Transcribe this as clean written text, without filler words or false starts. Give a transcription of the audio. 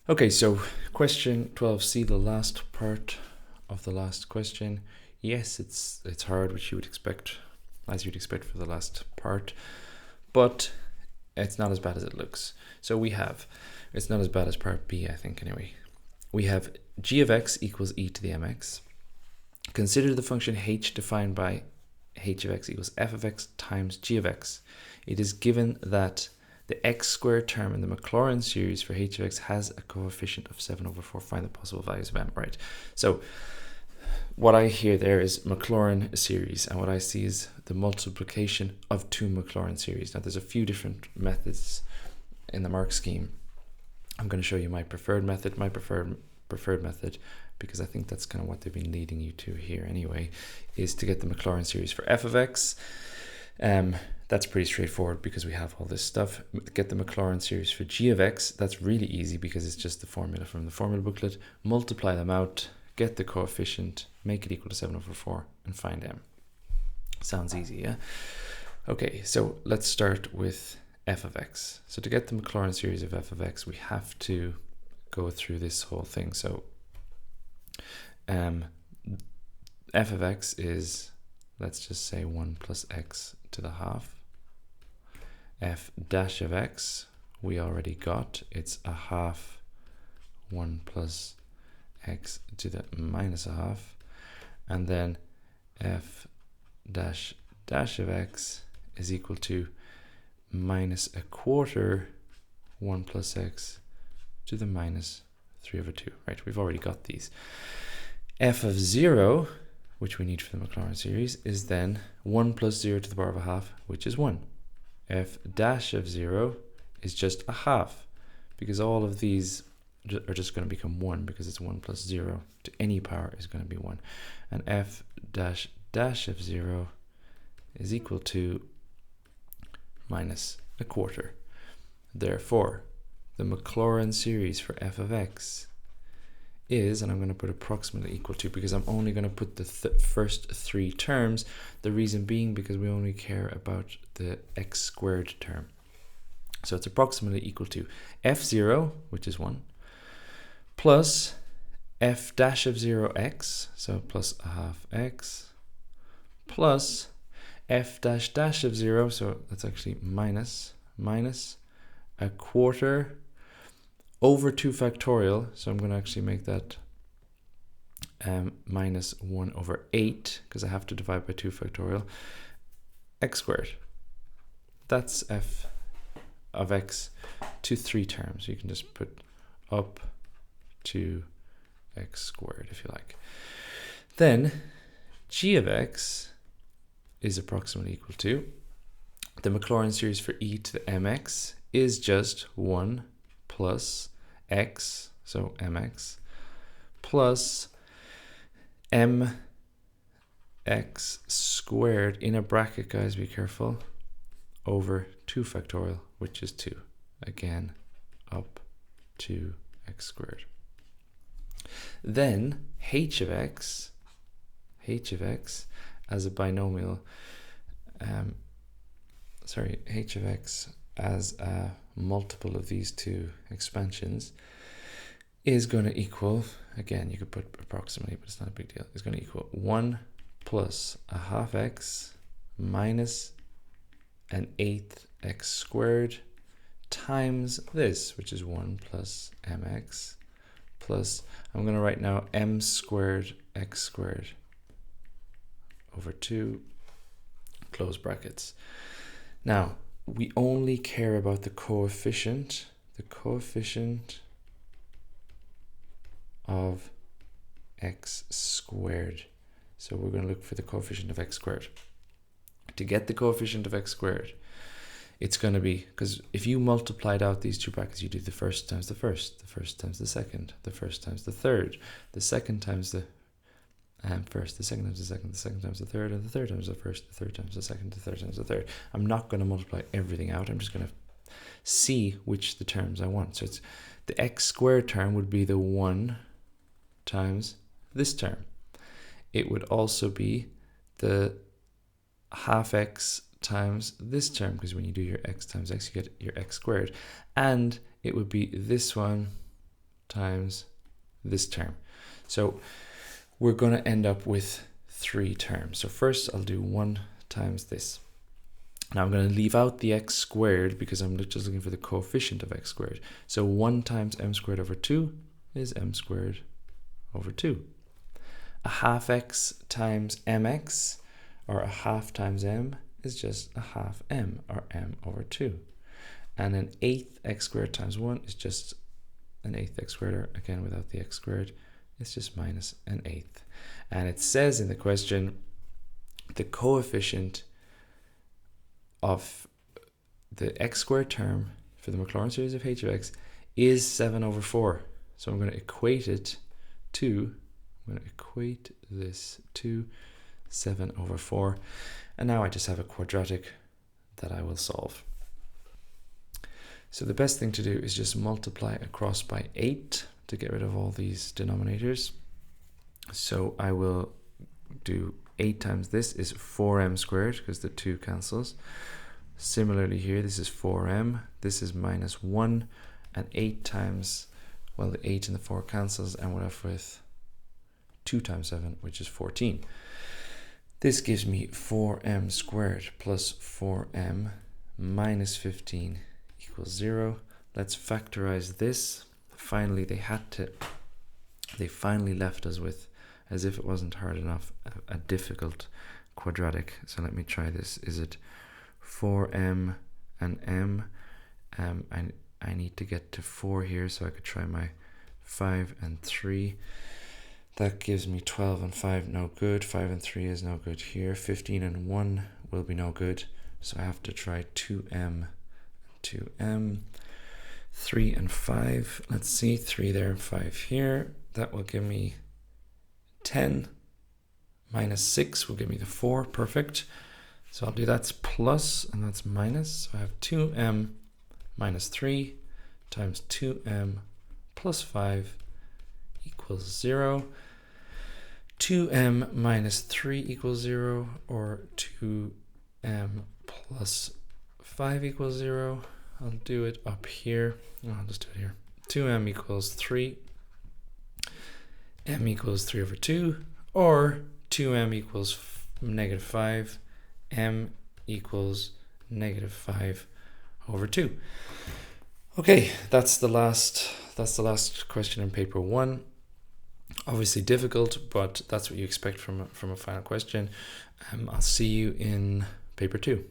Okay, so question 12c, the last part of the last question. Yes, it's hard, which you would expect, as you'd expect for the last part, but it's not as bad as it looks. So we have, it's not as bad as part B, I think, anyway. We have g of x equals e to the mx. Consider the function h defined by h of x equals f of x times g of x. It is given that the x squared term in the Maclaurin series for h of x has a coefficient of 7/4. Find the possible values of m. Right. So what I hear there is Maclaurin series, and what I see is the multiplication of two Maclaurin series. Now, there's a few different methods in the mark scheme. I'm going to show you my preferred method. My preferred method, because I think that's kind of what they've been leading you to here anyway, is to get the Maclaurin series for f of x. That's pretty straightforward because we have all this stuff. Get the Maclaurin series for g of x. That's really easy because it's just the formula from the formula booklet. Multiply them out, get the coefficient, make it equal to 7/4, and find m. Sounds easy, yeah? Okay, so let's start with f of x. So to get the Maclaurin series of f of x, we have to go through this whole thing. So f of x is, let's just say 1 plus x to the half. F dash of x, we already got. It's a half 1 plus x to the minus a half. And then f dash dash of x is equal to minus a quarter 1 plus x to the minus 3/2. Right, we've already got these. F of 0, which we need for the Maclaurin series, is then 1 plus 0 to the power of a half, which is 1. F dash of 0 is just a half, because all of these are just going to become 1, because it's 1 plus 0 to any power is going to be 1. And f dash dash of 0 is equal to minus a quarter. Therefore, the Maclaurin series for f of x is, and I'm going to put approximately equal to, because I'm only going to put the first three terms. The reason being because we only care about the x squared term. So it's approximately equal to f0, which is 1, plus f dash of 0x, so plus a half x, plus f dash dash of 0, so that's actually minus a quarter over 2 factorial, so I'm going to actually make that minus 1 over 8, because I have to divide by 2 factorial, x squared. That's f of x to 3 terms. You can just put up to x squared if you like. Then g of x is approximately equal to, the Maclaurin series for e to the mx is just 1 plus x, so mx, plus mx squared, in a bracket, guys, be careful, over 2 factorial, which is 2. Again, up to x squared. Then h of x as a binomial, h of x as a multiple of these two expansions is going to equal, again, you could put approximately, but it's not a big deal, it's going to equal 1 plus a half x minus an 8th x squared times this, which is 1 plus mx plus, I'm going to write now m squared x squared over 2, close brackets. Now, we only care about the coefficient of x squared. So we're going to look for the coefficient of x squared. To get the coefficient of x squared, it's going to be, because if you multiplied out these two brackets, you do the first times the first, the first times the second, the first times the third, the second times the first, the second times the second, the second times the third, and the third times the first, the third times the second, the third times the third. I'm not going to multiply everything out. I'm just going to see which the terms I want. So it's the x squared term would be the 1 times this term. It would also be the half x times this term, because when you do your x times x, you get your x squared. And it would be this one times this term. So we're going to end up with 3 terms. So first I'll do 1 times this. Now I'm going to leave out the x squared because I'm just looking for the coefficient of x squared. So 1 times m squared over 2 is m squared over 2. A half x times mx, or a half times m, is just a half m, or m over 2. And an eighth x squared times 1 is just an eighth x squared, or again without the x squared, it's just minus an eighth. And it says in the question, the coefficient of the x squared term for the Maclaurin series of h of x is 7 over 4. So I'm going to equate it to, I'm going to equate this to 7 over 4. And now I just have a quadratic that I will solve. So the best thing to do is just multiply across by 8 to get rid of all these denominators. So I will do 8 times this is 4m squared because the 2 cancels. Similarly here, this is 4m, this is minus 1, and 8 times, well, the 8 and the 4 cancels, and we're left with 2 times 7, which is 14. This gives me 4m squared plus 4m minus 15 equals 0. Let's factorize this. Finally, they finally left us with, as if it wasn't hard enough, a difficult quadratic. So let me try this. Is it 4m and m? I need to get to 4 here, so I could try my 5 and 3. That gives me 12 and 5, no good. 5 and 3 is no good here. 15 and 1 will be no good. So I have to try 2m, 2m. 3 and 5, let's see, 3 there and 5 here. That will give me 10. Minus 6 will give me the 4, perfect. So I'll do that's plus and that's minus. So I have 2m minus 3 times 2m plus 5 equals 0. 2m minus 3 equals 0, or 2m plus 5 equals 0. I'll do it up here. I'll just do it here. 2m equals 3. M equals 3 over 2. Or 2m equals negative 5. M equals negative 5 over 2. Okay, that's the last question in paper 1. Obviously difficult, but that's what you expect from a final question. I'll see you in paper 2.